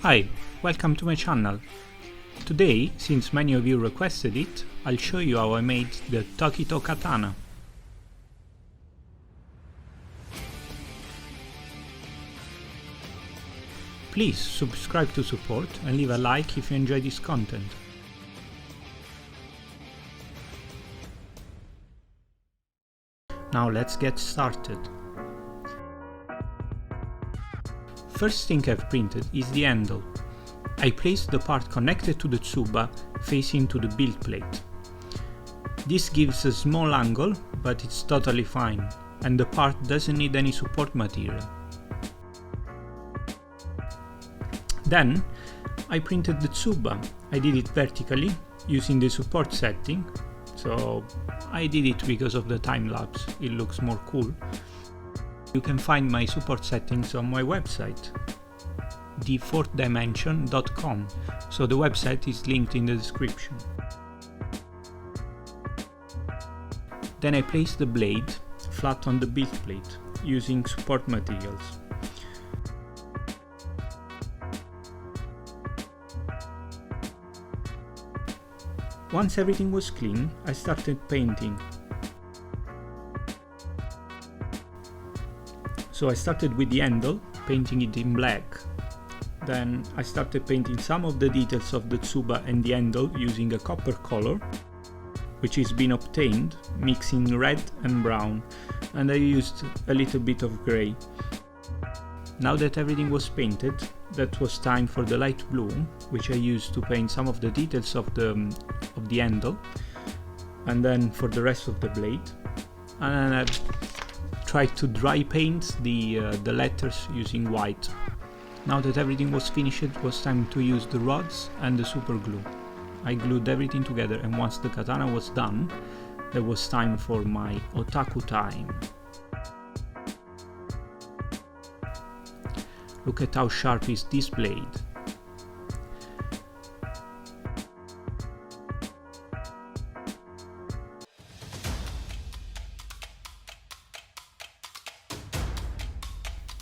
Hi, welcome to my channel. Today, since many of you requested it, I'll show you how I made the Tokito Katana. Please subscribe to support and leave a like if you enjoy this content. Now let's get started. First thing I've printed is the handle. I placed the part connected to the tsuba facing to the build plate. This gives a small angle, but it's totally fine, and the part doesn't need any support material. Then I printed the tsuba. I did it vertically using the support setting, so I did it because of the time lapse, it looks more cool. You can find my support settings on my website, D4thDimension.com, so the website is linked in the description. Then I placed the blade flat on the build plate using support materials. Once everything was clean, I started painting. So I started with the handle, painting it in black. Then I started painting some of the details of the tsuba and the handle using a copper color, which has been obtained mixing red and brown, and I used a little bit of grey. Now that everything was painted, that was time for the light blue, which I used to paint some of the details of the handle, and then for the rest of the blade. And then I tried to dry paint the letters using white. Now that everything was finished, it was time to use the rods and the super glue. I glued everything together, and once the katana was done, there was time for my otaku time. Look at how sharp is this blade.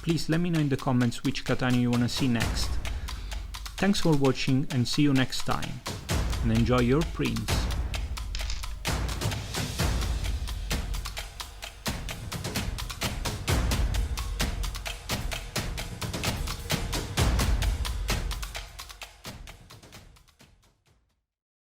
Please let me know in the comments which katana you wanna see next. Thanks for watching and see you next time. And enjoy your prints.